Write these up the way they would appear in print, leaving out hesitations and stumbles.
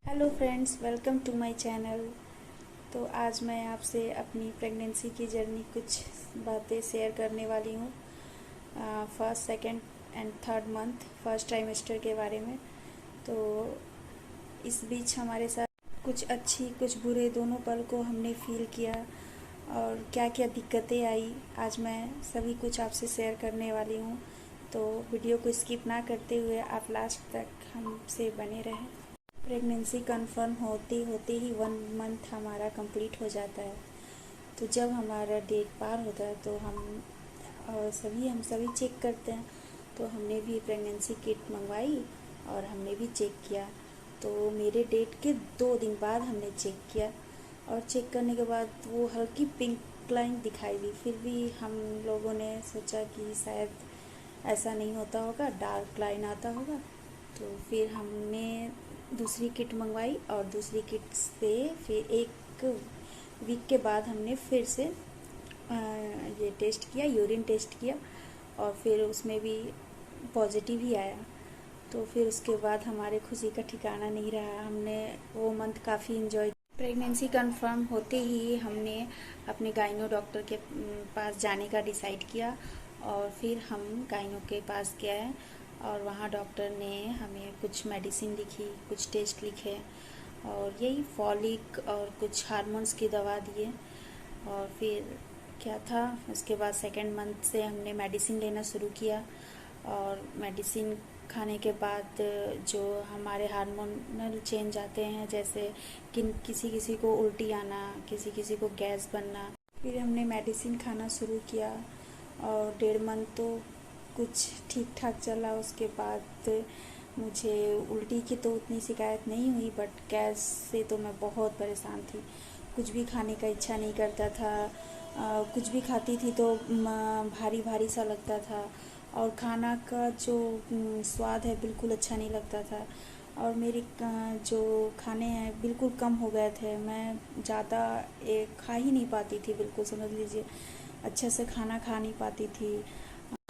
Hello friends, welcome to my channel. तो आज मैं आपसे अपनी प्रेगनेंसी की जर्नी कुछ बातें शेयर करने वाली हूँ। First, second and third month, first trimester के बारे में। तो इस बीच हमारे साथ कुछ अच्छी कुछ बुरे दोनों पल को हमने फील किया और क्या क्या दिक्कतें आई, आज मैं सभी कुछ आपसे शेयर करने वाली हूँ। तो वीडियो को स्किप ना करते हुए आप लास्ट तक हमसे बने रहें। प्रेगनेंसी कंफर्म होते होते ही 1 मंथ हमारा कंप्लीट हो जाता है। तो जब हमारा डेट पार होता है तो हम सभी चेक करते हैं। तो हमने भी प्रेगनेंसी किट मंगवाई और हमने भी चेक किया। तो मेरे डेट के 2 दिन बाद हमने चेक किया और चेक करने के बाद वो हल्की पिंक लाइन दिखाई दी। फिर भी हम लोगों ने सोचा कि शायद ऐसा नहीं होता होगा, डार्क लाइन आता होगा। तो फिर हमने दूसरी किट मंगवाई और दूसरी किट से फिर 1 वीक के बाद हमने फिर से ये टेस्ट किया, यूरिन टेस्ट किया और फिर उसमें भी पॉजिटिव ही आया। तो फिर उसके बाद हमारे खुशी का ठिकाना नहीं रहा। हमने वो मंथ काफ़ी इन्जॉय। प्रेगनेंसी कंफर्म होते ही हमने अपने गाइनो डॉक्टर के पास जाने का डिसाइड किया और फिर हम गाइनो के पास गए और वहाँ डॉक्टर ने हमें कुछ मेडिसिन लिखी, कुछ टेस्ट लिखे और यही फॉलिक और कुछ हार्मोन्स की दवा दिए। और फिर क्या था, उसके बाद सेकेंड मंथ से हमने मेडिसिन लेना शुरू किया और मेडिसिन खाने के बाद जो हमारे हार्मोनल चेंज आते हैं, जैसे किसी किसी को उल्टी आना, किसी किसी को गैस बनना। फिर हमने मेडिसिन खाना शुरू किया और 1.5 मंथ तो कुछ ठीक ठाक चला। उसके बाद मुझे उल्टी की तो उतनी शिकायत नहीं हुई, बट गैस से तो मैं बहुत परेशान थी। कुछ भी खाने का इच्छा नहीं करता था। कुछ भी खाती थी तो भारी भारी सा लगता था और खाना का जो स्वाद है बिल्कुल अच्छा नहीं लगता था। और मेरी जो खाने हैं बिल्कुल कम हो गए थे। मैं ज़्यादा खा ही नहीं पाती थी, बिल्कुल समझ लीजिए अच्छे से खाना खा नहीं पाती थी।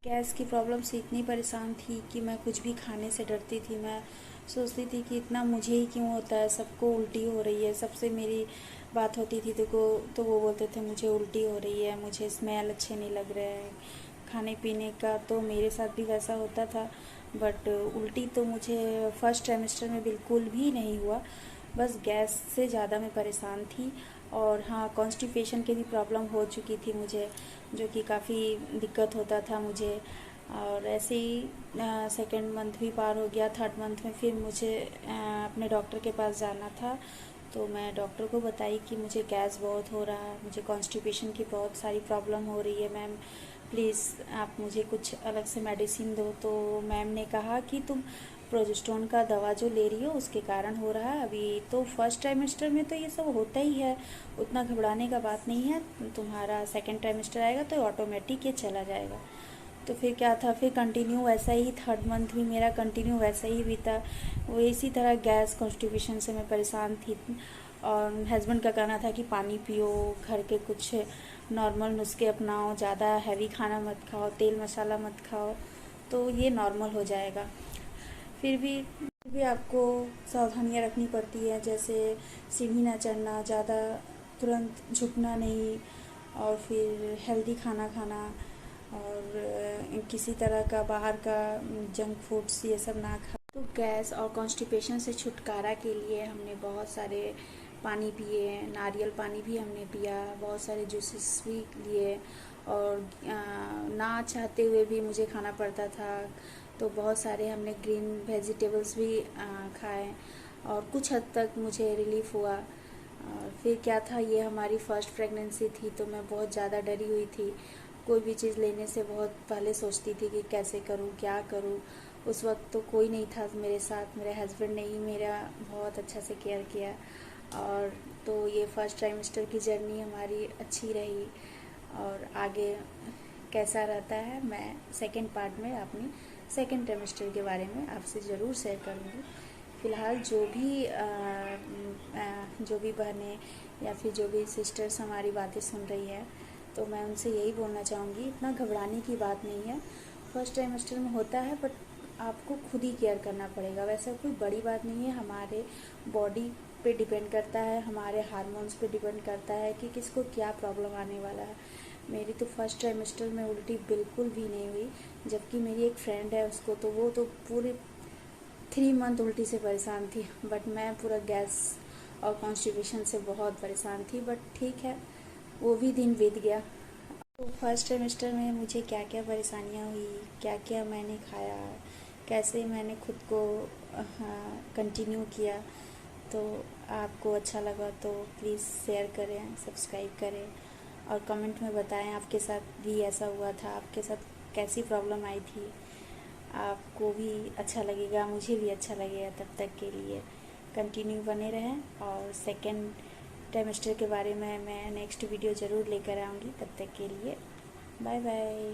गैस की प्रॉब्लम से इतनी परेशान थी कि मैं कुछ भी खाने से डरती थी। मैं सोचती थी कि इतना मुझे ही क्यों होता है, सबको उल्टी हो रही है। सबसे मेरी बात होती थी तो वो बोलते थे मुझे उल्टी हो रही है, मुझे स्मेल अच्छे नहीं लग रहे हैं खाने पीने का। तो मेरे साथ भी वैसा होता था, बट उल्टी तो मुझे फर्स्ट ट्राइमेस्टर में बिल्कुल भी नहीं हुआ। बस गैस से ज़्यादा मैं परेशान थी और हाँ, कॉन्स्टिपेशन की भी प्रॉब्लम हो चुकी थी मुझे, जो कि काफ़ी दिक्कत होता था मुझे। और ऐसे ही सेकेंड मंथ भी पार हो गया। थर्ड मंथ में फिर मुझे अपने डॉक्टर के पास जाना था। तो मैं डॉक्टर को बताई कि मुझे गैस बहुत हो रहा है, मुझे कॉन्स्टिपेशन की बहुत सारी प्रॉब्लम हो रही है मैम, प्लीज़ आप मुझे कुछ अलग से मेडिसिन दो। तो मैम ने कहा कि तुम प्रोजेस्टेरोन का दवा जो ले रही हो उसके कारण हो रहा है। अभी तो फर्स्ट ट्राइमेस्टर में तो ये सब होता ही है, उतना घबराने का बात नहीं है। तुम्हारा सेकंड ट्राइमेस्टर आएगा तो ऑटोमेटिक ये चला जाएगा। तो फिर क्या था, फिर कंटिन्यू वैसा ही थर्ड मंथ भी मेरा कंटिन्यू वैसा ही बीता। वो इसी तरह गैस कॉन्स्टिपेशन से मैं परेशान थी। और हस्बैंड का कहना था कि पानी पियो, घर के कुछ नॉर्मल नुस्खे अपनाओ, ज़्यादा हैवी खाना मत खाओ, तेल मसाला मत खाओ, तो ये नॉर्मल हो जाएगा। फिर भी आपको सावधानियाँ रखनी पड़ती है, जैसे सीढ़ी ना चढ़ना, ज़्यादा तुरंत झुकना नहीं और फिर हेल्दी खाना खाना और किसी तरह का बाहर का जंक फूड्स ये सब ना खा। तो गैस और कॉन्स्टिपेशन से छुटकारा के लिए हमने बहुत सारे पानी पिए, नारियल पानी भी हमने पिया, बहुत सारे जूसेस भी लिए और ना चाहते हुए भी मुझे खाना पड़ता था। तो बहुत सारे हमने ग्रीन वेजिटेबल्स भी खाए और कुछ हद तक मुझे रिलीफ हुआ। और फिर क्या था, ये हमारी फर्स्ट प्रेगनेंसी थी तो मैं बहुत ज़्यादा डरी हुई थी। कोई भी चीज़ लेने से बहुत पहले सोचती थी कि कैसे करूँ, क्या करूँ। उस वक्त तो कोई नहीं था मेरे साथ, मेरे हस्बैंड ने ही मेरा बहुत अच्छा से केयर किया। और तो ये फर्स्ट ट्राइमेस्टर की जर्नी हमारी अच्छी रही और आगे कैसा रहता है मैं सेकंड पार्ट में अपनी सेकंड ट्राइमेस्टर के बारे में आपसे ज़रूर शेयर करूँगी। फ़िलहाल जो भी बहनें या फिर जो भी सिस्टर्स हमारी बातें सुन रही है, तो मैं उनसे यही बोलना चाहूँगी, इतना घबराने की बात नहीं है। फर्स्ट ट्राइमेस्टर में होता है, बट आपको खुद ही केयर करना पड़ेगा। वैसा कोई बड़ी बात नहीं है, हमारे बॉडी पे डिपेंड करता है, हमारे हार्मोन्स पे डिपेंड करता है कि किसको क्या प्रॉब्लम आने वाला है। मेरी तो फर्स्ट ट्राइमेस्टर में उल्टी बिल्कुल भी नहीं हुई, जबकि मेरी एक फ्रेंड है उसको तो वो तो पूरे 3 मंथ उल्टी से परेशान थी, बट मैं पूरा गैस और कॉन्स्टिपेशन से बहुत परेशान थी। बट ठीक है, वो भी दिन बीत गया। तो फर्स्ट सेमेस्टर में मुझे क्या क्या परेशानियाँ हुई, क्या क्या मैंने खाया, कैसे मैंने खुद को कंटिन्यू किया, तो आपको अच्छा लगा तो प्लीज़ शेयर करें, सब्सक्राइब करें और कमेंट में बताएं आपके साथ भी ऐसा हुआ था, आपके साथ कैसी प्रॉब्लम आई थी। आपको भी अच्छा लगेगा, मुझे भी अच्छा लगेगा। तब तक के लिए कंटिन्यू बने रहें और सेकेंड ट्राइमेस्टर के बारे में मैं नेक्स्ट वीडियो ज़रूर लेकर आऊँगी। तब तक के लिए बाय बाय।